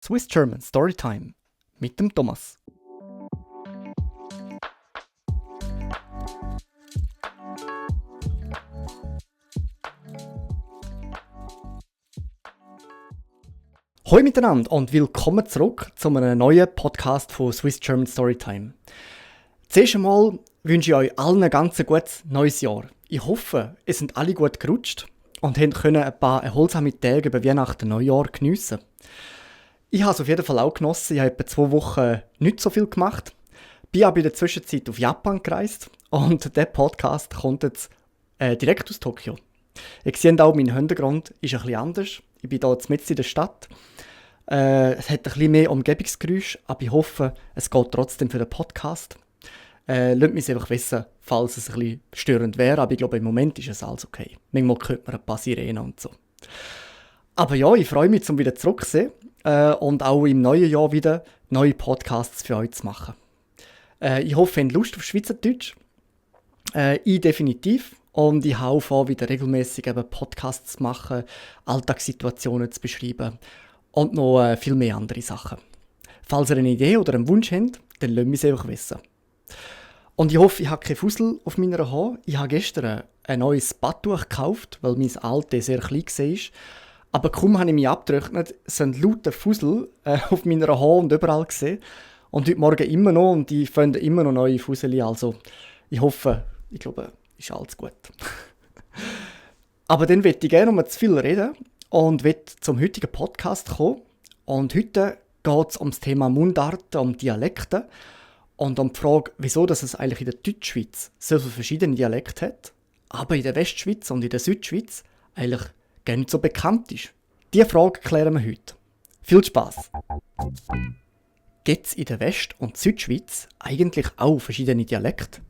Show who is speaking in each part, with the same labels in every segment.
Speaker 1: Swiss German Storytime mit dem Thomas. Hallo miteinander und willkommen zurück zu einem neuen Podcast von Swiss German Storytime. Zuerst einmal wünsche ich euch allen ein ganz gutes neues Jahr. Ich hoffe, ihr seid alle gut gerutscht und können ein paar erholsame Tage über Weihnachten und Neujahr geniessen. Ich habe es auf jeden Fall auch genossen. Ich habe etwa 2 Wochen nicht so viel gemacht. Bin aber in der Zwischenzeit auf Japan gereist und der Podcast kommt jetzt direkt aus Tokio. Ihr seht auch, mein Hintergrund ist ein bisschen anders. Ich bin hier mitten in der Stadt. Es hat ein bisschen mehr Umgebungsgeräusche, aber ich hoffe, es geht trotzdem für den Podcast. Lasst mich einfach wissen, falls es ein bisschen störend wäre, aber ich glaube, im Moment ist es alles okay. Manchmal hört man ein paar Sirenen und so. Aber ja, ich freue mich, wieder zurück zu sein und auch im neuen Jahr wieder neue Podcasts für euch zu machen. Ich hoffe, ihr habt Lust auf Schweizerdeutsch. Ich definitiv. Und ich habe vor, wieder regelmäßig Podcasts zu machen, Alltagssituationen zu beschreiben und noch viel mehr andere Sachen. Falls ihr eine Idee oder einen Wunsch habt, dann lasst mich es einfach wissen. Und ich hoffe, ich habe keine Fussel auf meiner Haare. Ich habe gestern ein neues Badtuch gekauft, weil mein altes sehr klein war. Aber kaum habe ich mich abgetrocknet, sind laute Fussel auf meiner Haare und überall gesehen. Und heute Morgen immer noch und ich finde immer noch neue Fussel. Also ich hoffe, ich glaube, ist alles gut. Aber dann möchte ich gerne um zu viel reden und möchte zum heutigen Podcast kommen. Und heute geht es um das Thema Mundarten, um Dialekte und um die Frage, wieso dass es eigentlich in der Deutschschweiz so viele verschiedene Dialekte hat, aber in der Westschweiz und in der Südschweiz eigentlich gar nicht so bekannt ist. Diese Frage klären wir heute. Viel Spaß! Gibt es in der West- und Südschweiz eigentlich auch verschiedene Dialekte?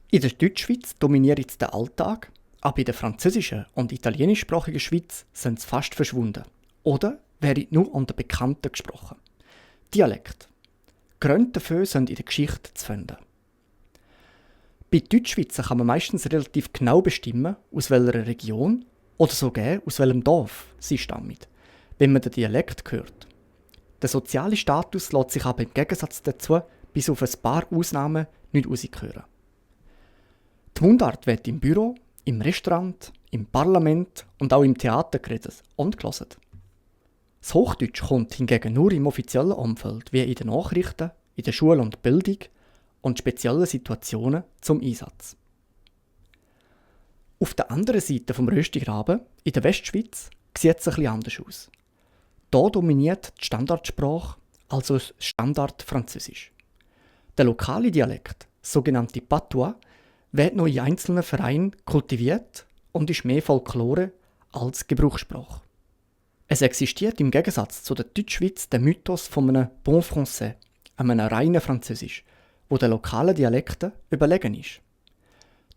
Speaker 1: In der Deutschschweiz dominiert jetzt der Alltag, aber in der französischen und italienischsprachigen Schweiz sind sie fast verschwunden. Oder werden nur unter Bekannten gesprochen. Dialekt. Gründe dafür sind in der Geschichte zu finden. Bei Deutschschweizer kann man meistens relativ genau bestimmen, aus welcher Region oder sogar aus welchem Dorf sie stammen, wenn man den Dialekt hört. Der soziale Status lässt sich aber im Gegensatz dazu bis auf ein paar Ausnahmen nicht heraushören. Die Mundart wird im Büro, im Restaurant, im Parlament und auch im Theater geredet und gelesen. Das Hochdeutsch kommt hingegen nur im offiziellen Umfeld, wie in den Nachrichten, in der Schule und Bildung und speziellen Situationen zum Einsatz. Auf der anderen Seite vom Röstigraben, in der Westschweiz, sieht es etwas anders aus. Hier dominiert die Standardsprache, also das Standardfranzösisch. Der lokale Dialekt, sogenannte Patois, wird noch in einzelnen Vereinen kultiviert und ist mehr Folklore als Gebrauchssprache. Es existiert im Gegensatz zu der Deutschschweiz der Mythos von einem Bon Français, einem reinen Französisch, wo der lokalen Dialekten überlegen ist.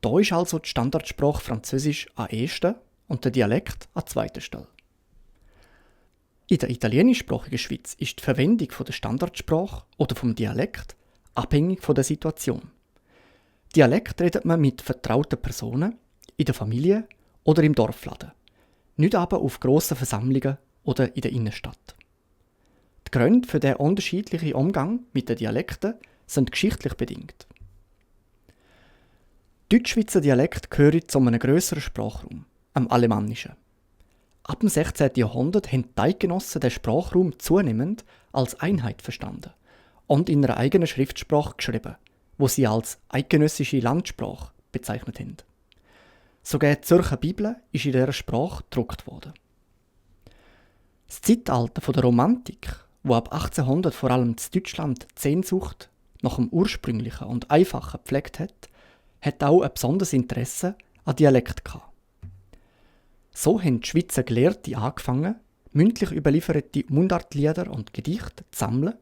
Speaker 1: Da ist also die Standardsprache Französisch an erster und der Dialekt an zweiter Stelle. In der italienischsprachigen Schweiz ist die Verwendung der Standardsprache oder vom Dialekt abhängig von der Situation. Dialekt redet man mit vertrauten Personen, in der Familie oder im Dorfladen, nicht aber auf grossen Versammlungen oder in der Innenstadt. Die Gründe für den unterschiedlichen Umgang mit den Dialekten sind geschichtlich bedingt. Deutschschweizer Dialekt gehören zu einem grösseren Sprachraum, am Alemannischen. Ab dem 16. Jahrhundert haben die Eidgenossen den Sprachraum zunehmend als Einheit verstanden und in einer eigenen Schriftsprache geschrieben, wo sie als eidgenössische Landsprache bezeichnet haben. Sogar die Zürcher Bibel ist in dieser Sprache gedruckt worden. Das Zeitalter der Romantik, wo ab 1800 vor allem in Deutschland die Sehnsucht nach dem Ursprünglichen und Einfachen gepflegt hat auch ein besonderes Interesse an Dialekt gehabt. So haben die Schweizer Gelehrte angefangen, mündlich überlieferte Mundartlieder und Gedichte zu sammeln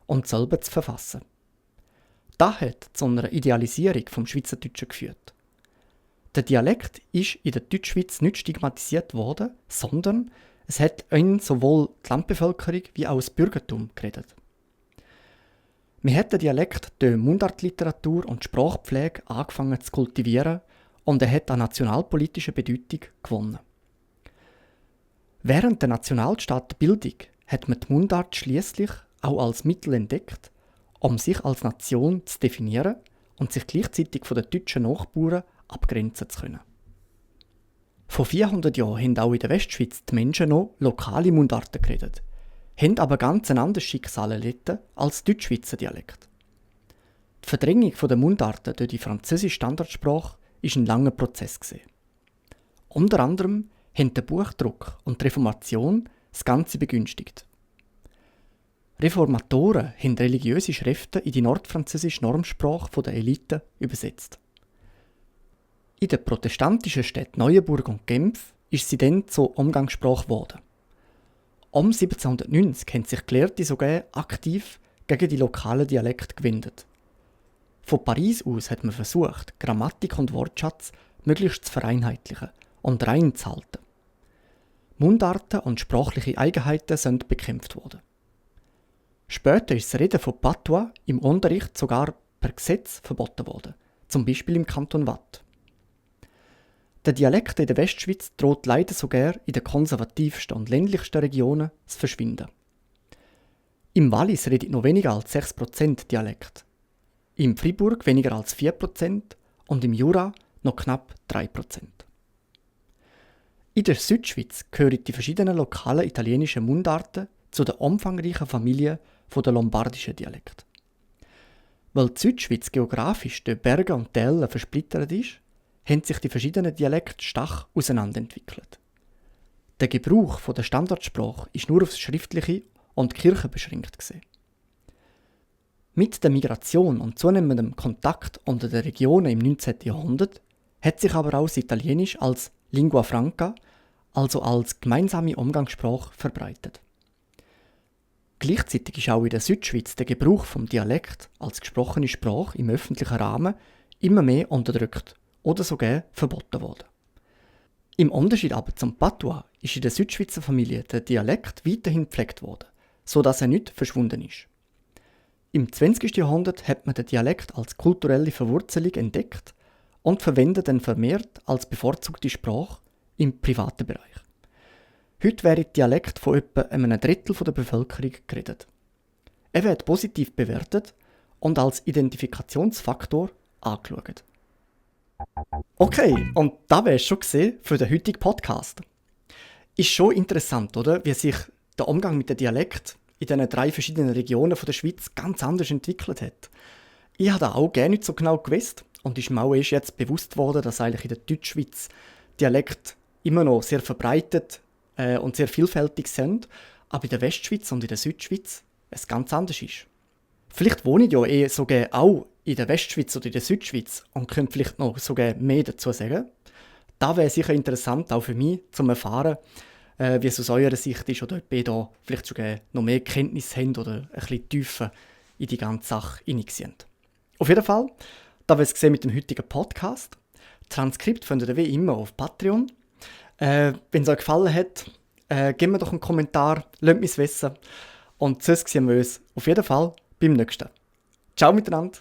Speaker 1: und selber zu verfassen. Das hat zu einer Idealisierung vom Schweizerdeutschen geführt. Der Dialekt ist in der Deutschschweiz nicht stigmatisiert worden, sondern es hat ihn sowohl die Landbevölkerung wie auch das Bürgertum geredet. Man hat den Dialekt durch Mundartliteratur und Sprachpflege angefangen zu kultivieren und er hat an nationalpolitischer Bedeutung gewonnen. Während der Nationalstaatenbildung hat man die Mundart schließlich auch als Mittel entdeckt, um sich als Nation zu definieren und sich gleichzeitig von den deutschen Nachbarn abgrenzen zu können. Vor 400 Jahren haben auch in der Westschweiz die Menschen noch lokale Mundarten geredet, haben aber ganz ein anderes Schicksal erlitten als der Deutschschweizer Dialekt. Die Verdrängung der Mundarten durch die französische Standardsprache war ein langer Prozess. Unter anderem haben der Buchdruck und die Reformation das Ganze begünstigt. Reformatoren haben religiöse Schriften in die nordfranzösische Normsprache der Elite übersetzt. In den protestantischen Städten Neuenburg und Genf ist sie dann zur Umgangssprache geworden. Um 1790 haben sich Gelehrte sogar aktiv gegen die lokalen Dialekte gewendet. Von Paris aus hat man versucht, Grammatik und Wortschatz möglichst zu vereinheitlichen und rein zu halten. Mundarten und sprachliche Eigenheiten sind bekämpft worden. Später ist das Reden von Patois im Unterricht sogar per Gesetz verboten worden, zum Beispiel im Kanton Waadt. Der Dialekt in der Westschweiz droht leider sogar in den konservativsten und ländlichsten Regionen zu verschwinden. Im Wallis redet noch weniger als 6% Dialekt, im Fribourg weniger als 4% und im Jura noch knapp 3%. In der Südschweiz gehören die verschiedenen lokalen italienischen Mundarten zu der umfangreichen Familie der lombardischen Dialekte. Weil die Südschweiz geografisch durch Berge und Täler versplittert ist, haben sich die verschiedenen Dialekte stark auseinanderentwickelt. Der Gebrauch der Standardsprache ist nur aufs Schriftliche und die Kirche beschränkt gewesen. Mit der Migration und zunehmendem Kontakt unter den Regionen im 19. Jahrhundert hat sich aber auch das Italienisch als Lingua Franca, also als gemeinsame Umgangssprache, verbreitet. Gleichzeitig ist auch in der Südschweiz der Gebrauch vom Dialekt als gesprochene Sprache im öffentlichen Rahmen immer mehr unterdrückt oder sogar verboten worden. Im Unterschied aber zum Patois ist in der Südschweizer Familie der Dialekt weiterhin gepflegt worden, sodass er nicht verschwunden ist. Im 20. Jahrhundert hat man den Dialekt als kulturelle Verwurzelung entdeckt und verwendet ihn vermehrt als bevorzugte Sprache im privaten Bereich. Heute wird Dialekt von etwa einem Drittel der Bevölkerung geredet. Er wird positiv bewertet und als Identifikationsfaktor angeschaut. Okay, und das wäre es schon für den heutigen Podcast. Ist schon interessant, oder? Wie sich der Umgang mit dem Dialekt in diesen 3 verschiedenen Regionen der Schweiz ganz anders entwickelt hat. Ich habe das auch gar nicht so genau gewusst und ist mir auch erst jetzt bewusst worden, dass eigentlich in der Deutschschweiz Dialekte immer noch sehr verbreitet und sehr vielfältig sind, aber in der Westschweiz und in der Südschweiz es ganz anders ist. Vielleicht wohne ich ja sogar auch in der Westschweiz oder in der Südschweiz und könnte vielleicht noch sogar mehr dazu sagen. Das wäre sicher interessant, auch für mich, zu erfahren, wie es aus eurer Sicht ist oder ob ihr da vielleicht sogar noch mehr Kenntnis habt oder ein bisschen tiefer in die ganze Sache hineingesehen. Auf jeden Fall, das war es mit dem heutigen Podcast. Transkript findet ihr wie immer auf Patreon. Wenn es euch gefallen hat, gebt mir doch einen Kommentar, lasst mich wissen. Und sonst sehen wir uns auf jeden Fall beim nächsten. Ciao miteinander!